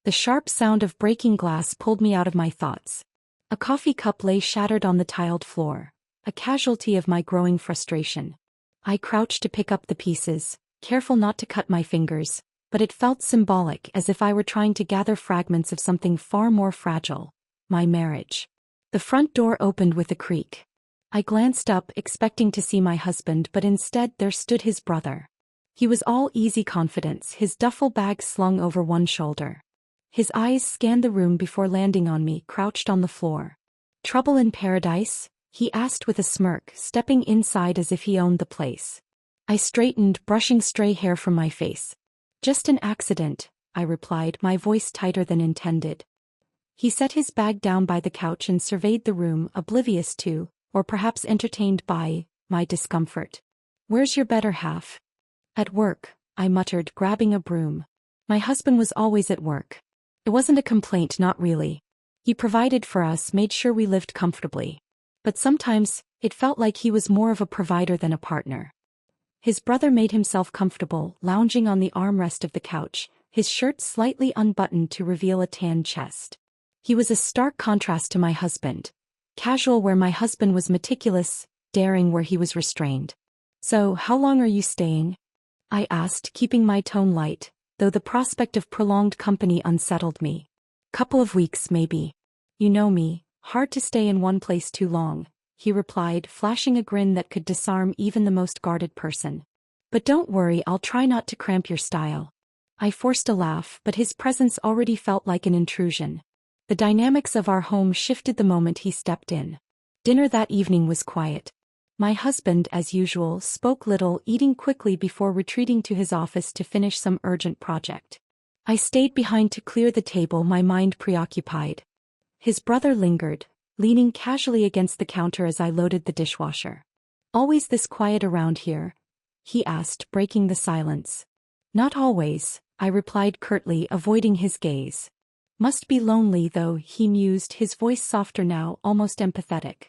The sharp sound of breaking glass pulled me out of my thoughts. A coffee cup lay shattered on the tiled floor, a casualty of my growing frustration. I crouched to pick up the pieces, careful not to cut my fingers, but it felt symbolic, as if I were trying to gather fragments of something far more fragile: my marriage. The front door opened with a creak. I glanced up, expecting to see my husband, but instead there stood his brother. He was all easy confidence, his duffel bag slung over one shoulder. His eyes scanned the room before landing on me, crouched on the floor. "Trouble in paradise?" he asked with a smirk, stepping inside as if he owned the place. I straightened, brushing stray hair from my face. "Just an accident," I replied, my voice tighter than intended. He set his bag down by the couch and surveyed the room, oblivious to, or perhaps entertained by, my discomfort. "Where's your better half?" "At work," I muttered, grabbing a broom. My husband was always at work. It wasn't a complaint, not really. He provided for us, made sure we lived comfortably. But sometimes, it felt like he was more of a provider than a partner. His brother made himself comfortable, lounging on the armrest of the couch, his shirt slightly unbuttoned to reveal a tan chest. He was a stark contrast to my husband. Casual where my husband was meticulous, daring where he was restrained. "So, how long are you staying?" I asked, keeping my tone light, though the prospect of prolonged company unsettled me. "Couple of weeks, maybe. You know me, hard to stay in one place too long," he replied, flashing a grin that could disarm even the most guarded person. "But don't worry, I'll try not to cramp your style." I forced a laugh, but his presence already felt like an intrusion. The dynamics of our home shifted the moment he stepped in. Dinner that evening was quiet. My husband, as usual, spoke little, eating quickly before retreating to his office to finish some urgent project. I stayed behind to clear the table, my mind preoccupied. His brother lingered, leaning casually against the counter as I loaded the dishwasher. "Always this quiet around here?" he asked, breaking the silence. "Not always," I replied curtly, avoiding his gaze. "Must be lonely though," he mused, his voice softer now, almost empathetic.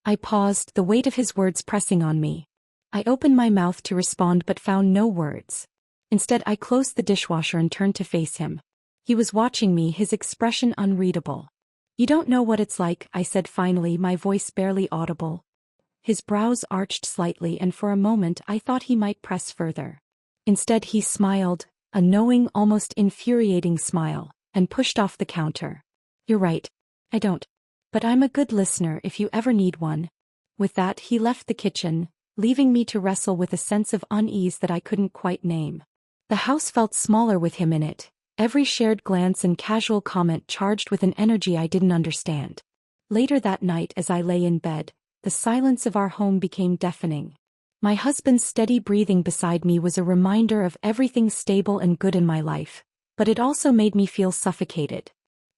I paused, the weight of his words pressing on me. I opened my mouth to respond but found no words. Instead, I closed the dishwasher and turned to face him. He was watching me, his expression unreadable. "You don't know what it's like," I said finally, my voice barely audible. His brows arched slightly, and for a moment I thought he might press further. Instead he smiled, a knowing, almost infuriating smile, and pushed off the counter. "You're right. I don't. But I'm a good listener if you ever need one." With that he left the kitchen, leaving me to wrestle with a sense of unease that I couldn't quite name. The house felt smaller with him in it, every shared glance and casual comment charged with an energy I didn't understand. Later that night as I lay in bed, the silence of our home became deafening. My husband's steady breathing beside me was a reminder of everything stable and good in my life, but it also made me feel suffocated.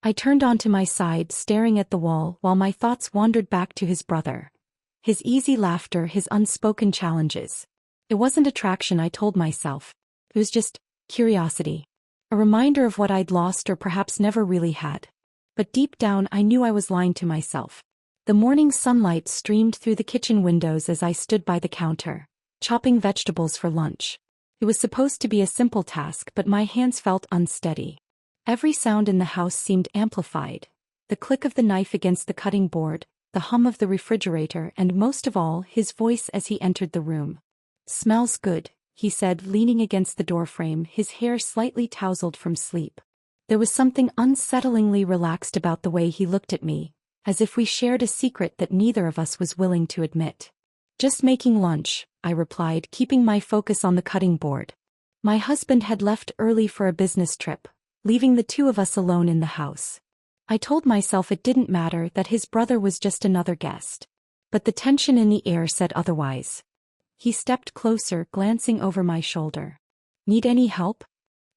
I turned onto my side, staring at the wall, while my thoughts wandered back to his brother. His easy laughter, his unspoken challenges. It wasn't attraction, I told myself. It was just curiosity. A reminder of what I'd lost or perhaps never really had. But deep down I knew I was lying to myself. The morning sunlight streamed through the kitchen windows as I stood by the counter, chopping vegetables for lunch. It was supposed to be a simple task, but my hands felt unsteady. Every sound in the house seemed amplified. The click of the knife against the cutting board, the hum of the refrigerator, and most of all, his voice as he entered the room. "Smells good," he said, leaning against the doorframe, his hair slightly tousled from sleep. There was something unsettlingly relaxed about the way he looked at me, as if we shared a secret that neither of us was willing to admit. "Just making lunch," I replied, keeping my focus on the cutting board. My husband had left early for a business trip, leaving the two of us alone in the house. I told myself it didn't matter, that his brother was just another guest. But the tension in the air said otherwise. He stepped closer, glancing over my shoulder. "Need any help?"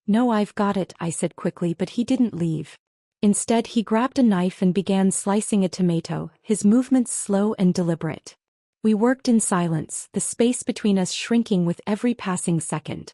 "No, I've got it," I said quickly, but he didn't leave. Instead, he grabbed a knife and began slicing a tomato, his movements slow and deliberate. We worked in silence, the space between us shrinking with every passing second.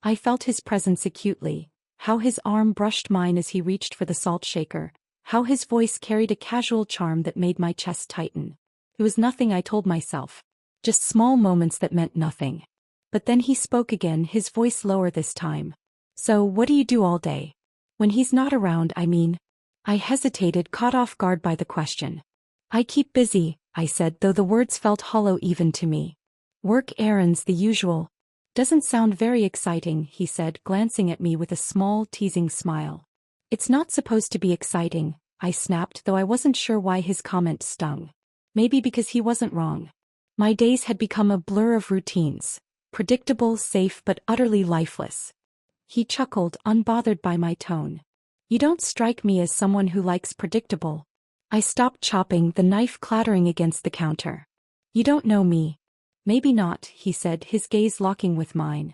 I felt his presence acutely. How his arm brushed mine as he reached for the salt shaker, how his voice carried a casual charm that made my chest tighten. It was nothing, I told myself. Just small moments that meant nothing. But then he spoke again, his voice lower this time. "So, what do you do all day?" When he's not around, I mean. I hesitated, caught off guard by the question. I keep busy, I said, though the words felt hollow even to me. Work, errands, the usual. Doesn't sound very exciting, he said, glancing at me with a small, teasing smile. It's not supposed to be exciting, I snapped, though I wasn't sure why his comment stung. Maybe because he wasn't wrong. My days had become a blur of routines, predictable, safe, but utterly lifeless. He chuckled, unbothered by my tone. You don't strike me as someone who likes predictable. I stopped chopping, the knife clattering against the counter. You don't know me. Maybe not, he said, his gaze locking with mine.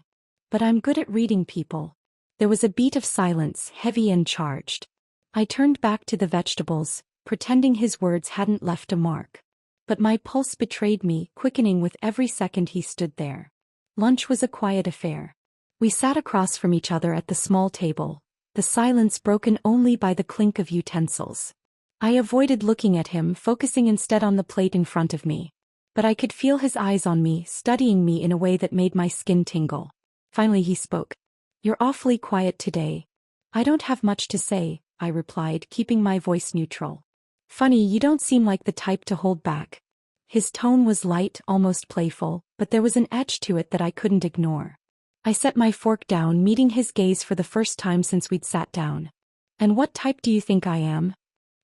But I'm good at reading people. There was a beat of silence, heavy and charged. I turned back to the vegetables, pretending his words hadn't left a mark. But my pulse betrayed me, quickening with every second he stood there. Lunch was a quiet affair. We sat across from each other at the small table, the silence broken only by the clink of utensils. I avoided looking at him, focusing instead on the plate in front of me. But I could feel his eyes on me, studying me in a way that made my skin tingle. Finally he spoke. You're awfully quiet today. I don't have much to say, I replied, keeping my voice neutral. Funny, you don't seem like the type to hold back. His tone was light, almost playful, but there was an edge to it that I couldn't ignore. I set my fork down, meeting his gaze for the first time since we'd sat down. And what type do you think I am?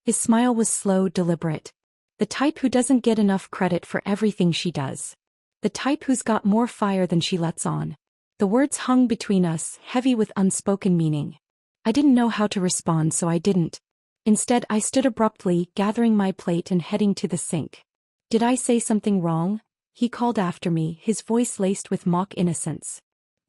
His smile was slow, deliberate. The type who doesn't get enough credit for everything she does. The type who's got more fire than she lets on. The words hung between us, heavy with unspoken meaning. I didn't know how to respond, so I didn't. Instead, I stood abruptly, gathering my plate and heading to the sink. Did I say something wrong? He called after me, his voice laced with mock innocence.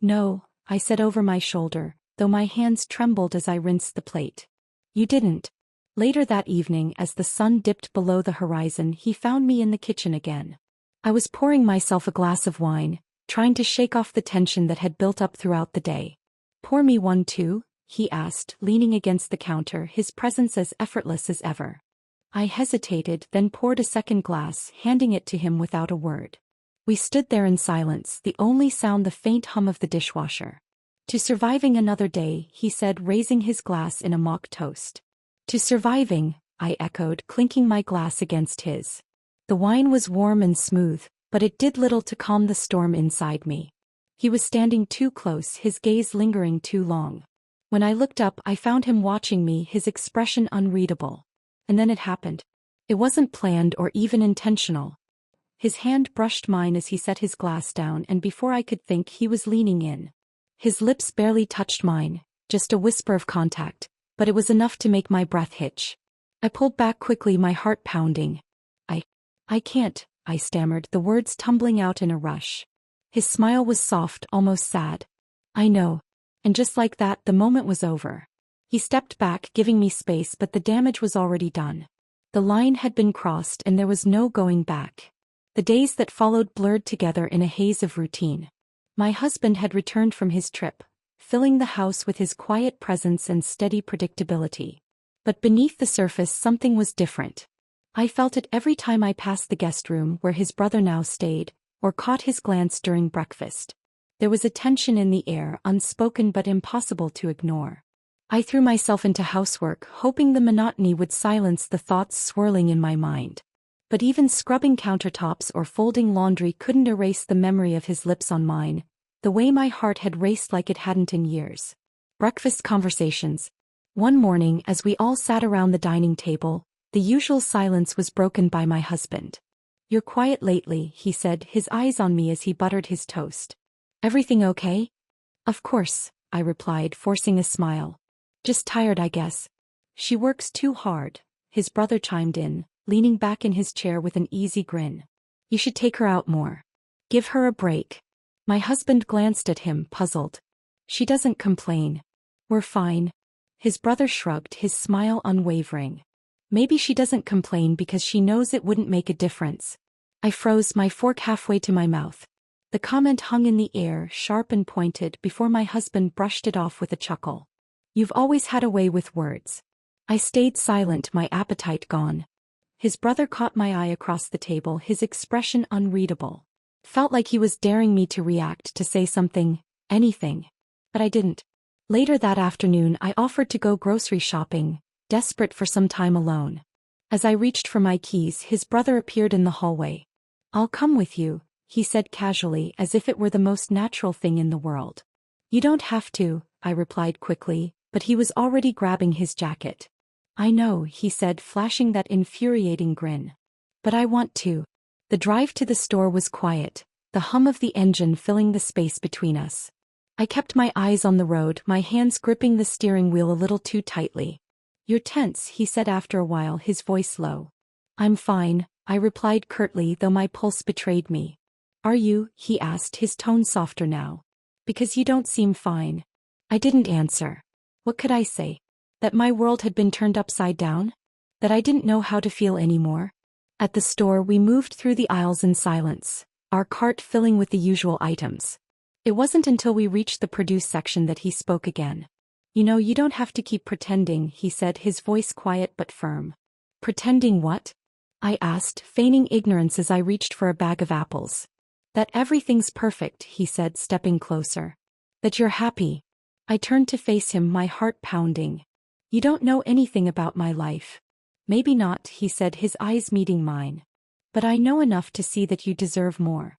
No, I said over my shoulder, though my hands trembled as I rinsed the plate. You didn't. Later that evening, as the sun dipped below the horizon, he found me in the kitchen again. I was pouring myself a glass of wine, trying to shake off the tension that had built up throughout the day. Pour me one too? He asked, leaning against the counter, his presence as effortless as ever. I hesitated, then poured a second glass, handing it to him without a word. We stood there in silence, the only sound the faint hum of the dishwasher. To surviving another day, he said, raising his glass in a mock toast. To surviving, I echoed, clinking my glass against his. The wine was warm and smooth, but it did little to calm the storm inside me. He was standing too close, his gaze lingering too long. When I looked up, I found him watching me, his expression unreadable. And then it happened. It wasn't planned or even intentional. His hand brushed mine as he set his glass down, and before I could think, he was leaning in. His lips barely touched mine, just a whisper of contact, but it was enough to make my breath hitch. I pulled back quickly, my heart pounding. I can't, I stammered, the words tumbling out in a rush. His smile was soft, almost sad. I know. And just like that, the moment was over. He stepped back, giving me space, but the damage was already done. The line had been crossed and there was no going back. The days that followed blurred together in a haze of routine. My husband had returned from his trip, filling the house with his quiet presence and steady predictability. But beneath the surface, something was different. I felt it every time I passed the guest room where his brother now stayed, or caught his glance during breakfast. There was a tension in the air, unspoken but impossible to ignore. I threw myself into housework, hoping the monotony would silence the thoughts swirling in my mind. But even scrubbing countertops or folding laundry couldn't erase the memory of his lips on mine, the way my heart had raced like it hadn't in years. Breakfast conversations. One morning, as we all sat around the dining table, the usual silence was broken by my husband. You're quiet lately, he said, his eyes on me as he buttered his toast. Everything okay? Of course, I replied, forcing a smile. Just tired, I guess. She works too hard, his brother chimed in, leaning back in his chair with an easy grin. You should take her out more. Give her a break. My husband glanced at him, puzzled. She doesn't complain. We're fine. His brother shrugged, his smile unwavering. Maybe she doesn't complain because she knows it wouldn't make a difference. I froze, my fork halfway to my mouth. The comment hung in the air, sharp and pointed, before my husband brushed it off with a chuckle. You've always had a way with words. I stayed silent, my appetite gone. His brother caught my eye across the table, his expression unreadable. Felt like he was daring me to react, to say something, anything. But I didn't. Later that afternoon I offered to go grocery shopping, desperate for some time alone. As I reached for my keys, his brother appeared in the hallway. "I'll come with you," he said casually, as if it were the most natural thing in the world. "You don't have to," I replied quickly, but he was already grabbing his jacket. "I know," he said, flashing that infuriating grin. "But I want to." The drive to the store was quiet, the hum of the engine filling the space between us. I kept my eyes on the road, my hands gripping the steering wheel a little too tightly. "You're tense," he said after a while, his voice low. "I'm fine," I replied curtly, though my pulse betrayed me. "Are you?" he asked, his tone softer now. "Because you don't seem fine." I didn't answer. What could I say? That my world had been turned upside down? That I didn't know how to feel anymore? At the store we moved through the aisles in silence, our cart filling with the usual items. It wasn't until we reached the produce section that he spoke again. "You know, you don't have to keep pretending," he said, his voice quiet but firm. "Pretending what?" I asked, feigning ignorance as I reached for a bag of apples. "That everything's perfect," he said, stepping closer. "That you're happy." I turned to face him, my heart pounding. "You don't know anything about my life." "Maybe not," he said, his eyes meeting mine. "But I know enough to see that you deserve more."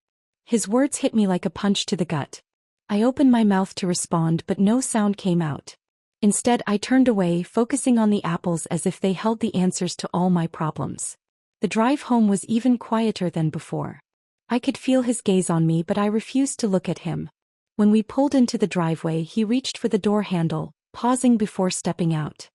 His words hit me like a punch to the gut. I opened my mouth to respond, but no sound came out. Instead, I turned away, focusing on the apples as if they held the answers to all my problems. The drive home was even quieter than before. I could feel his gaze on me, but I refused to look at him. When we pulled into the driveway, he reached for the door handle, pausing before stepping out.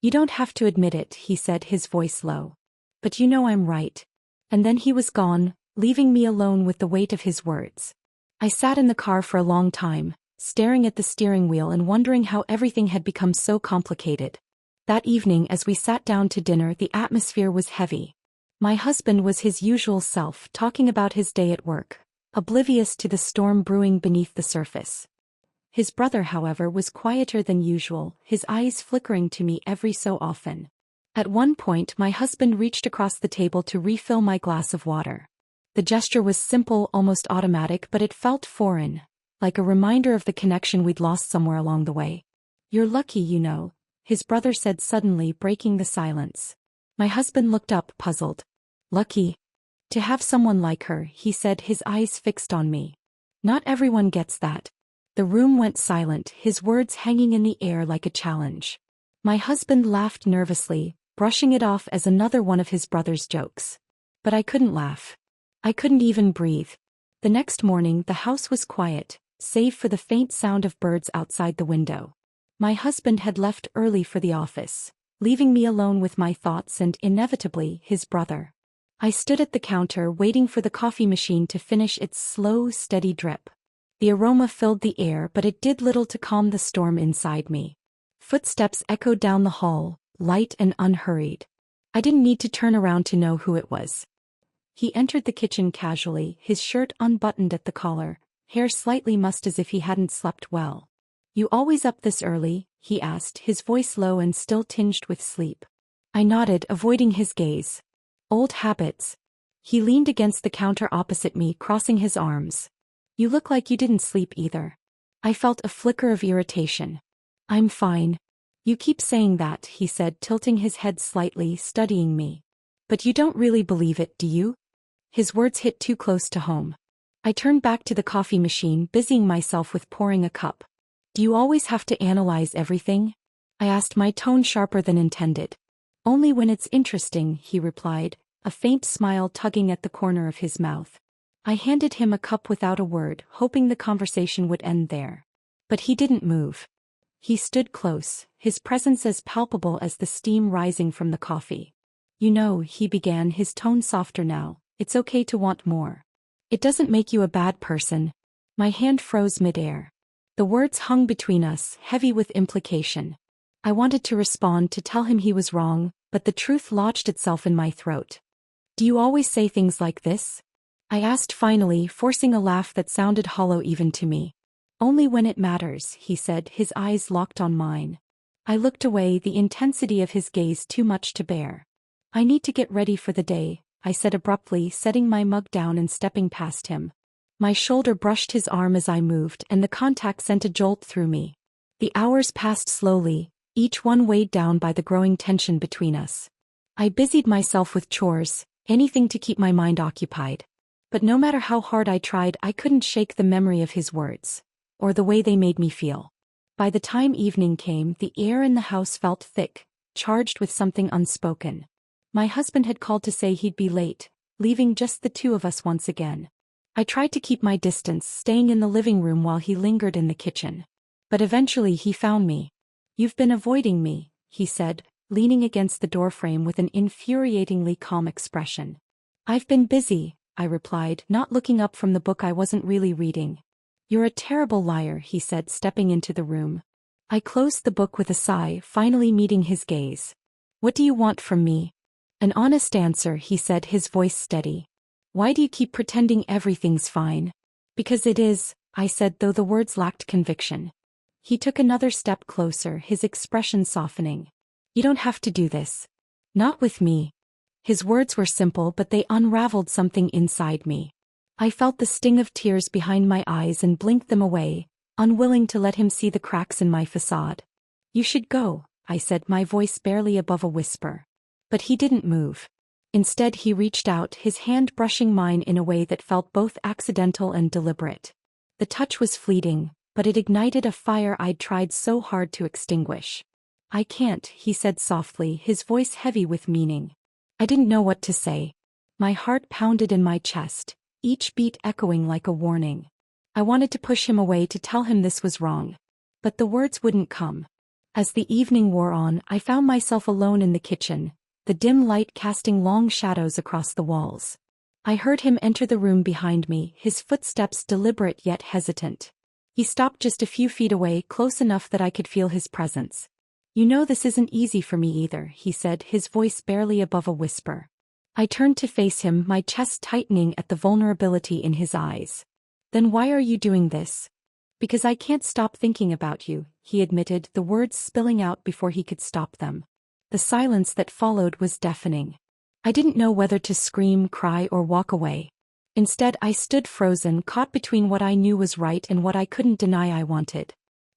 "You don't have to admit it," he said, his voice low. "But you know I'm right." And then he was gone, leaving me alone with the weight of his words. I sat in the car for a long time, staring at the steering wheel and wondering how everything had become so complicated. That evening, as we sat down to dinner, the atmosphere was heavy. My husband was his usual self, talking about his day at work, oblivious to the storm brewing beneath the surface. His brother, however, was quieter than usual, his eyes flickering to me every so often. At one point, my husband reached across the table to refill my glass of water. The gesture was simple, almost automatic, but it felt foreign, like a reminder of the connection we'd lost somewhere along the way. "You're lucky, you know," his brother said suddenly, breaking the silence. My husband looked up, puzzled. "Lucky? To have someone like her," he said, his eyes fixed on me. "Not everyone gets that." The room went silent, his words hanging in the air like a challenge. My husband laughed nervously, brushing it off as another one of his brother's jokes. But I couldn't laugh. I couldn't even breathe. The next morning, the house was quiet, save for the faint sound of birds outside the window. My husband had left early for the office, leaving me alone with my thoughts and, inevitably, his brother. I stood at the counter, waiting for the coffee machine to finish its slow, steady drip. The aroma filled the air, but it did little to calm the storm inside me. Footsteps echoed down the hall, light and unhurried. I didn't need to turn around to know who it was. He entered the kitchen casually, his shirt unbuttoned at the collar, hair slightly mussed as if he hadn't slept well. "You always up this early?" he asked, his voice low and still tinged with sleep. I nodded, avoiding his gaze. "Old habits." He leaned against the counter opposite me, crossing his arms. "You look like you didn't sleep either." I felt a flicker of irritation. "I'm fine." "You keep saying that," he said, tilting his head slightly, studying me. "But you don't really believe it, do you?" His words hit too close to home. I turned back to the coffee machine, busying myself with pouring a cup. "Do you always have to analyze everything?" I asked, my tone sharper than intended. "Only when it's interesting," he replied, a faint smile tugging at the corner of his mouth. I handed him a cup without a word, hoping the conversation would end there. But he didn't move. He stood close, his presence as palpable as the steam rising from the coffee. "You know," he began, his tone softer now, "it's okay to want more. It doesn't make you a bad person." My hand froze midair. The words hung between us, heavy with implication. I wanted to respond, to tell him he was wrong, but the truth lodged itself in my throat. "Do you always say things like this?" I asked finally, forcing a laugh that sounded hollow even to me. "Only when it matters," he said, his eyes locked on mine. I looked away, the intensity of his gaze too much to bear. "I need to get ready for the day," I said abruptly, setting my mug down and stepping past him. My shoulder brushed his arm as I moved, and the contact sent a jolt through me. The hours passed slowly, each one weighed down by the growing tension between us. I busied myself with chores, anything to keep my mind occupied. But no matter how hard I tried, I couldn't shake the memory of his words, or the way they made me feel. By the time evening came, the air in the house felt thick, charged with something unspoken. My husband had called to say he'd be late, leaving just the two of us once again. I tried to keep my distance, staying in the living room while he lingered in the kitchen. But eventually he found me. "You've been avoiding me," he said, leaning against the doorframe with an infuriatingly calm expression. "I've been busy," I replied, not looking up from the book I wasn't really reading. "You're a terrible liar," he said, stepping into the room. I closed the book with a sigh, finally meeting his gaze. "What do you want from me?" "An honest answer," he said, his voice steady. "Why do you keep pretending everything's fine?" "Because it is," I said, though the words lacked conviction. He took another step closer, his expression softening. "You don't have to do this. Not with me." His words were simple, but they unraveled something inside me. I felt the sting of tears behind my eyes and blinked them away, unwilling to let him see the cracks in my facade. "You should go," I said, my voice barely above a whisper. But he didn't move. Instead, he reached out, his hand brushing mine in a way that felt both accidental and deliberate. The touch was fleeting, but it ignited a fire I'd tried so hard to extinguish. "I can't," he said softly, his voice heavy with meaning. I didn't know what to say. My heart pounded in my chest, each beat echoing like a warning. I wanted to push him away, to tell him this was wrong. But the words wouldn't come. As the evening wore on, I found myself alone in the kitchen, the dim light casting long shadows across the walls. I heard him enter the room behind me, his footsteps deliberate yet hesitant. He stopped just a few feet away, close enough that I could feel his presence. "You know this isn't easy for me either," he said, his voice barely above a whisper. I turned to face him, my chest tightening at the vulnerability in his eyes. "Then why are you doing this?" "Because I can't stop thinking about you," he admitted, the words spilling out before he could stop them. The silence that followed was deafening. I didn't know whether to scream, cry, or walk away. Instead, I stood frozen, caught between what I knew was right and what I couldn't deny I wanted.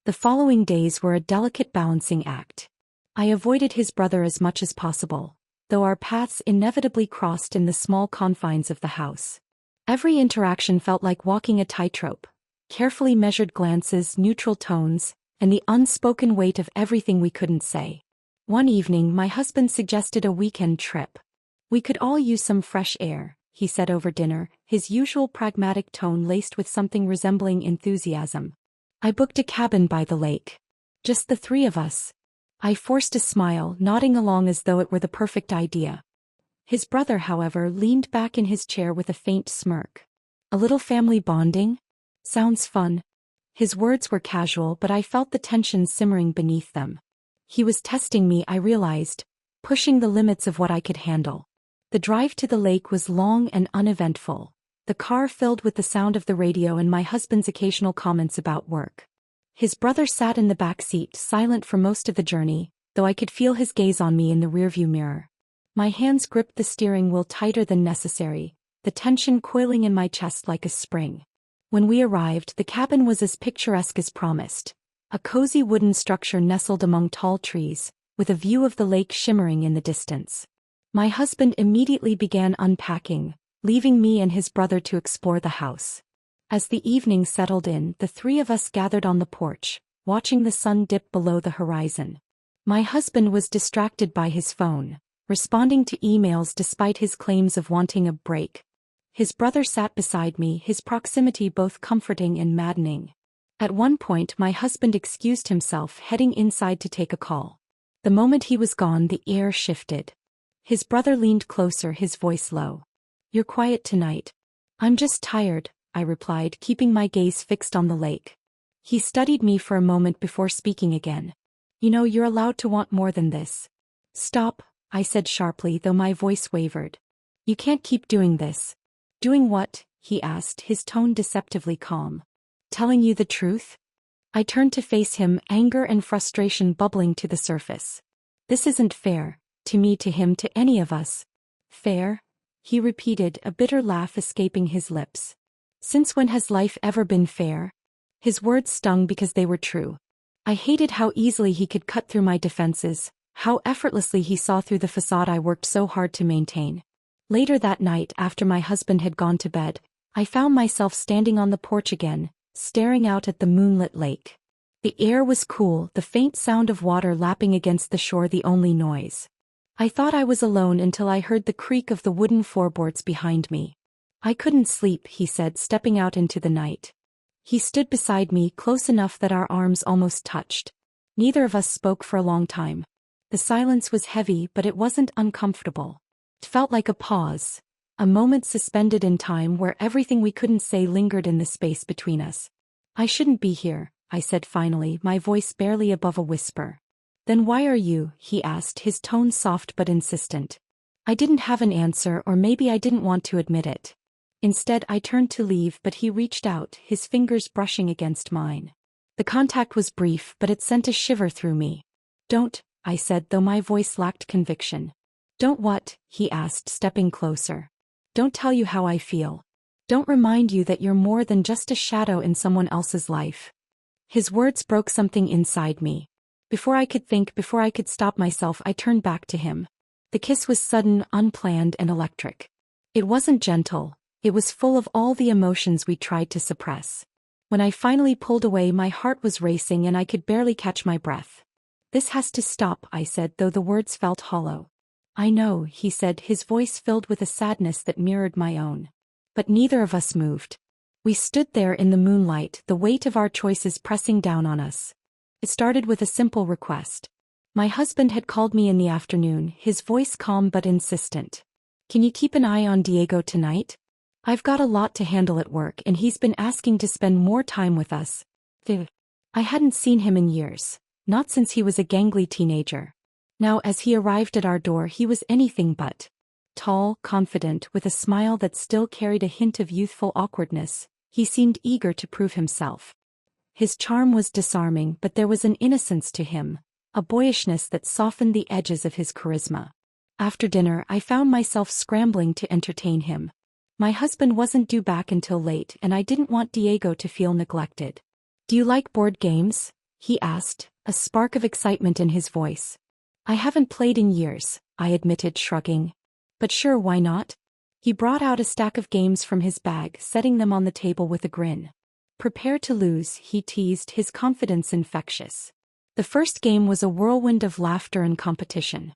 The following days were a delicate balancing act. I avoided his brother as much as possible, though our paths inevitably crossed in the small confines of the house. Every interaction felt like walking a tightrope, carefully measured glances, neutral tones, and the unspoken weight of everything we couldn't say. One evening, my husband suggested a weekend trip. "We could all use some fresh air," he said over dinner, his usual pragmatic tone laced with something resembling enthusiasm. I booked a cabin by the lake. "Just the three of us." I forced a smile, nodding along as though it were the perfect idea. His brother, however, leaned back in his chair with a faint smirk. "A little family bonding? Sounds fun." His words were casual, but I felt the tension simmering beneath them. He was testing me, I realized, pushing the limits of what I could handle. The drive to the lake was long and uneventful, the car filled with the sound of the radio and my husband's occasional comments about work. His brother sat in the back seat, silent for most of the journey, though I could feel his gaze on me in the rearview mirror. My hands gripped the steering wheel tighter than necessary, the tension coiling in my chest like a spring. When we arrived, the cabin was as picturesque as promised. A cozy wooden structure nestled among tall trees, with a view of the lake shimmering in the distance. My husband immediately began unpacking, leaving me and his brother to explore the house. As the evening settled in, the three of us gathered on the porch, watching the sun dip below the horizon. My husband was distracted by his phone, responding to emails despite his claims of wanting a break. His brother sat beside me, his proximity both comforting and maddening. At one point, my husband excused himself, heading inside to take a call. The moment he was gone, the air shifted. His brother leaned closer, his voice low. "You're quiet tonight." "I'm just tired," I replied, keeping my gaze fixed on the lake. He studied me for a moment before speaking again. "You know, you're allowed to want more than this." "Stop," I said sharply, though my voice wavered. "You can't keep doing this." "Doing what?" he asked, his tone deceptively calm. "Telling you the truth?" I turned to face him, anger and frustration bubbling to the surface. "This isn't fair. To me, to him, to any of us." "Fair?" he repeated, a bitter laugh escaping his lips. "Since when has life ever been fair?" His words stung because they were true. I hated how easily he could cut through my defenses, how effortlessly he saw through the facade I worked so hard to maintain. Later that night, after my husband had gone to bed, I found myself standing on the porch again, staring out at the moonlit lake. The air was cool, the faint sound of water lapping against the shore the only noise. I thought I was alone until I heard the creak of the wooden floorboards behind me. I couldn't sleep, he said, stepping out into the night. He stood beside me, close enough that our arms almost touched. Neither of us spoke for a long time. The silence was heavy, but it wasn't uncomfortable. It felt like a pause, a moment suspended in time where everything we couldn't say lingered in the space between us. I shouldn't be here, I said finally, my voice barely above a whisper. Then why are you? He asked, his tone soft but insistent. I didn't have an answer, or maybe I didn't want to admit it. Instead, I turned to leave, but he reached out, his fingers brushing against mine. The contact was brief, but it sent a shiver through me. Don't, I said, though my voice lacked conviction. Don't what? He asked, stepping closer. Don't tell you how I feel. Don't remind you that you're more than just a shadow in someone else's life. His words broke something inside me. Before I could think, before I could stop myself, I turned back to him. The kiss was sudden, unplanned, and electric. It wasn't gentle. It was full of all the emotions we tried to suppress. When I finally pulled away, my heart was racing and I could barely catch my breath. This has to stop, I said, though the words felt hollow. I know, he said, his voice filled with a sadness that mirrored my own. But neither of us moved. We stood there in the moonlight, the weight of our choices pressing down on us. It started with a simple request. My husband had called me in the afternoon, his voice calm but insistent. Can you keep an eye on Diego tonight? I've got a lot to handle at work and he's been asking to spend more time with us. I hadn't seen him in years, not since he was a gangly teenager. Now as he arrived at our door, he was anything but. Tall, confident, with a smile that still carried a hint of youthful awkwardness, he seemed eager to prove himself. His charm was disarming, but there was an innocence to him, a boyishness that softened the edges of his charisma. After dinner, I found myself scrambling to entertain him. My husband wasn't due back until late, and I didn't want Diego to feel neglected. Do you like board games? He asked, a spark of excitement in his voice. I haven't played in years, I admitted, shrugging. But sure, why not? He brought out a stack of games from his bag, setting them on the table with a grin. Prepare to lose, he teased, his confidence infectious. The first game was a whirlwind of laughter and competition.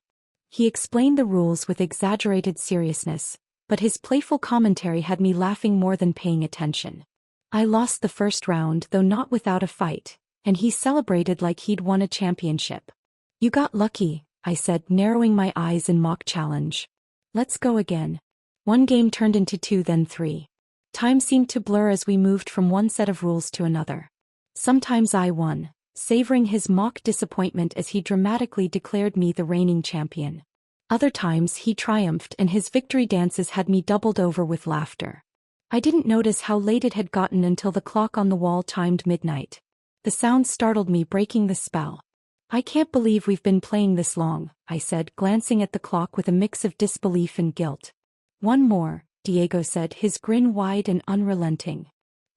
He explained the rules with exaggerated seriousness, but his playful commentary had me laughing more than paying attention. I lost the first round, though not without a fight, and he celebrated like he'd won a championship. You got lucky, I said, narrowing my eyes in mock challenge. Let's go again. One game turned into 2, then 3. Time seemed to blur as we moved from one set of rules to another. Sometimes I won, savoring his mock disappointment as he dramatically declared me the reigning champion. Other times he triumphed and his victory dances had me doubled over with laughter. I didn't notice how late it had gotten until the clock on the wall chimed midnight. The sound startled me, breaking the spell. I can't believe we've been playing this long, I said, glancing at the clock with a mix of disbelief and guilt. One more, Diego said, his grin wide and unrelenting.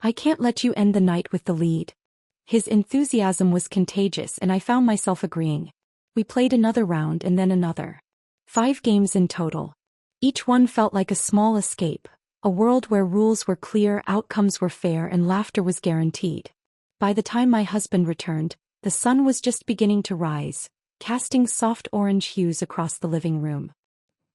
I can't let you end the night with the lead. His enthusiasm was contagious and I found myself agreeing. We played another round and then another. 5 games in total. Each one felt like a small escape, a world where rules were clear, outcomes were fair, and laughter was guaranteed. By the time my husband returned, the sun was just beginning to rise, casting soft orange hues across the living room.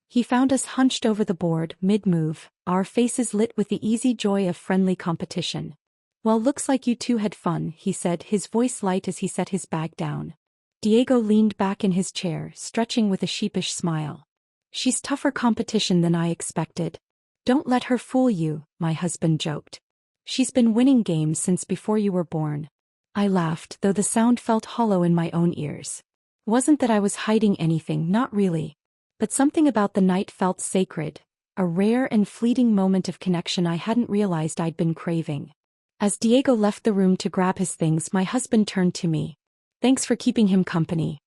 He found us hunched over the board, mid-move, our faces lit with the easy joy of friendly competition. Well, looks like you two had fun, he said, his voice light as he set his bag down. Diego leaned back in his chair, stretching with a sheepish smile. She's tougher competition than I expected. Don't let her fool you, my husband joked. She's been winning games since before you were born. I laughed, though the sound felt hollow in my own ears. Wasn't that I was hiding anything, not really. But something about the night felt sacred, a rare and fleeting moment of connection I hadn't realized I'd been craving. As Diego left the room to grab his things, my husband turned to me. Thanks for keeping him company.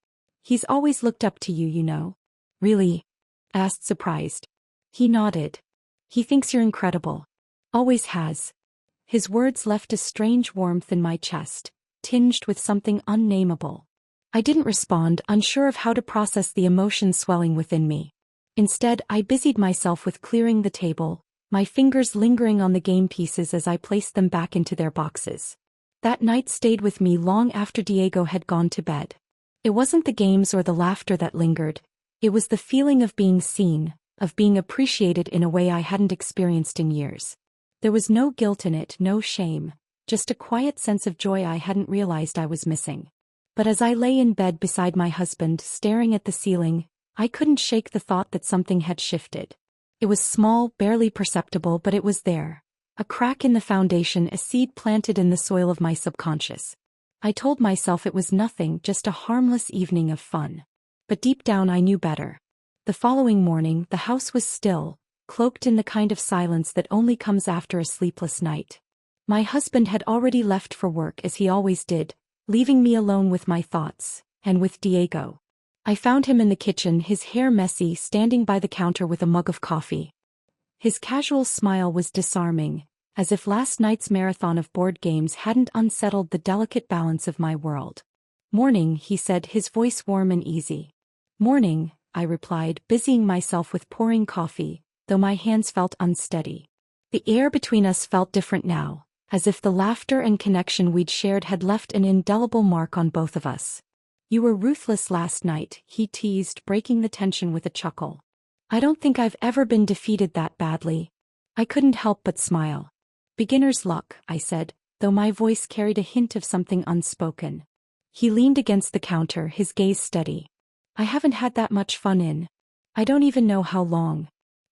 He's always looked up to you, you know. Really? Asked, surprised. He nodded. He thinks you're incredible. Always has. His words left a strange warmth in my chest, tinged with something unnameable. I didn't respond, unsure of how to process the emotions swelling within me. Instead, I busied myself with clearing the table, my fingers lingering on the game pieces as I placed them back into their boxes. That night stayed with me long after Diego had gone to bed. It wasn't the games or the laughter that lingered. It was the feeling of being seen, of being appreciated in a way I hadn't experienced in years. There was no guilt in it, no shame, just a quiet sense of joy I hadn't realized I was missing. But as I lay in bed beside my husband, staring at the ceiling, I couldn't shake the thought that something had shifted. It was small, barely perceptible, but it was there. A crack in the foundation, a seed planted in the soil of my subconscious. I told myself it was nothing, just a harmless evening of fun. But deep down I knew better. The following morning, the house was still, cloaked in the kind of silence that only comes after a sleepless night. My husband had already left for work as he always did, leaving me alone with my thoughts, and with Diego. I found him in the kitchen, his hair messy, standing by the counter with a mug of coffee. His casual smile was disarming, as if last night's marathon of board games hadn't unsettled the delicate balance of my world. "Morning," he said, his voice warm and easy. "Morning," I replied, busying myself with pouring coffee, though my hands felt unsteady. The air between us felt different now, as if the laughter and connection we'd shared had left an indelible mark on both of us. "You were ruthless last night," he teased, breaking the tension with a chuckle. "I don't think I've ever been defeated that badly." I couldn't help but smile. "Beginner's luck," I said, though my voice carried a hint of something unspoken. He leaned against the counter, his gaze steady. "I haven't had that much fun in. I don't even know how long."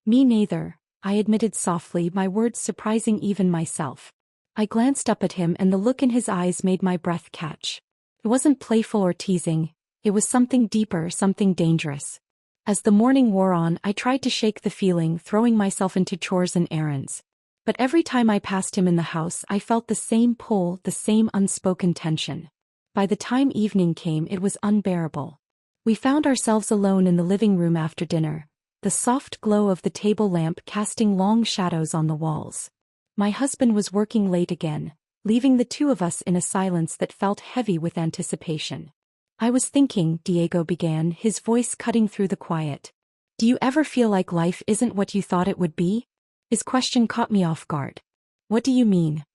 "Me neither," I admitted softly, my words surprising even myself. I glanced up at him and the look in his eyes made my breath catch. It wasn't playful or teasing, it was something deeper, something dangerous. As the morning wore on, I tried to shake the feeling, throwing myself into chores and errands. But every time I passed him in the house, I felt the same pull, the same unspoken tension. By the time evening came, it was unbearable. We found ourselves alone in the living room after dinner, the soft glow of the table lamp casting long shadows on the walls. My husband was working late again, leaving the two of us in a silence that felt heavy with anticipation. "I was thinking," Diego began, his voice cutting through the quiet. "Do you ever feel like life isn't what you thought it would be?" His question caught me off guard. "What do you mean?"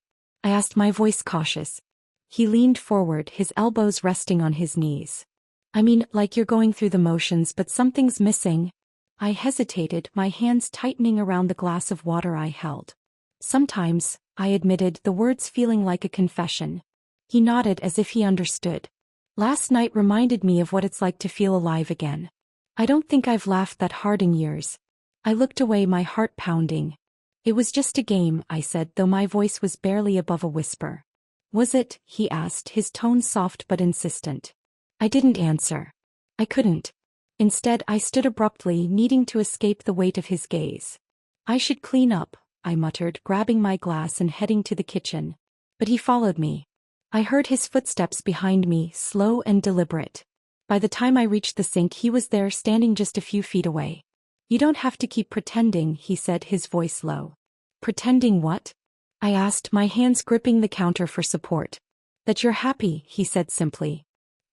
I asked, my voice cautious. He leaned forward, his elbows resting on his knees. "I mean, like you're going through the motions but something's missing." I hesitated, my hands tightening around the glass of water I held. "Sometimes," I admitted, the words feeling like a confession. He nodded as if he understood. "Last night reminded me of what it's like to feel alive again. I don't think I've laughed that hard in years." I looked away, my heart pounding. "It was just a game," I said, though my voice was barely above a whisper. "Was it?" he asked, his tone soft but insistent. I didn't answer. I couldn't. Instead, I stood abruptly, needing to escape the weight of his gaze. "I should clean up," I muttered, grabbing my glass and heading to the kitchen. But he followed me. I heard his footsteps behind me, slow and deliberate. By the time I reached the sink, he was there, standing just a few feet away. "You don't have to keep pretending," he said, his voice low. "Pretending what?" I asked, my hands gripping the counter for support. "That you're happy," he said simply.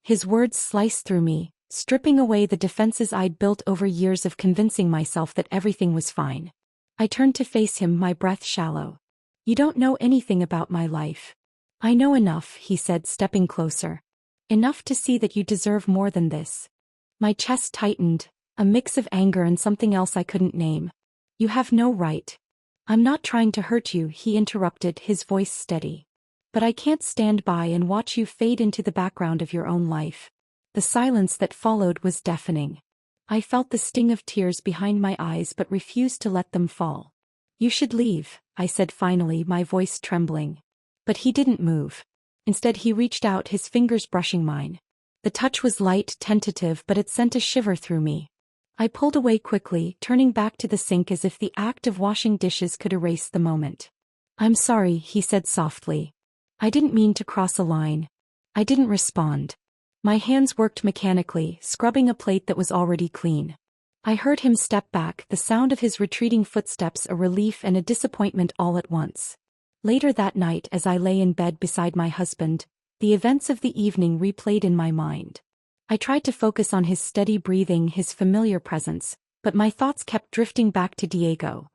His words sliced through me, stripping away the defenses I'd built over years of convincing myself that everything was fine. I turned to face him, my breath shallow. "You don't know anything about my life." "I know enough," he said, stepping closer. "Enough to see that you deserve more than this." My chest tightened, a mix of anger and something else I couldn't name. "You have no right." "I'm not trying to hurt you," he interrupted, his voice steady. "But I can't stand by and watch you fade into the background of your own life." The silence that followed was deafening. I felt the sting of tears behind my eyes but refused to let them fall. "You should leave," I said finally, my voice trembling. But he didn't move. Instead, he reached out, his fingers brushing mine. The touch was light, tentative, but it sent a shiver through me. I pulled away quickly, turning back to the sink as if the act of washing dishes could erase the moment. "I'm sorry," he said softly. "I didn't mean to cross a line." I didn't respond. My hands worked mechanically, scrubbing a plate that was already clean. I heard him step back, the sound of his retreating footsteps a relief and a disappointment all at once. Later that night, as I lay in bed beside my husband, The events of the evening replayed in my mind. I tried to focus on his steady breathing, his familiar presence, but my thoughts kept drifting back to Diego.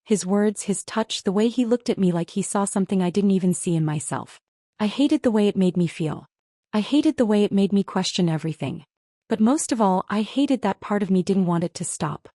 His words, his touch, the way he looked at me like he saw something I didn't even see in myself. I hated the way it made me feel. I hated the way it made me question everything. But most of all, I hated that part of me didn't want it to stop.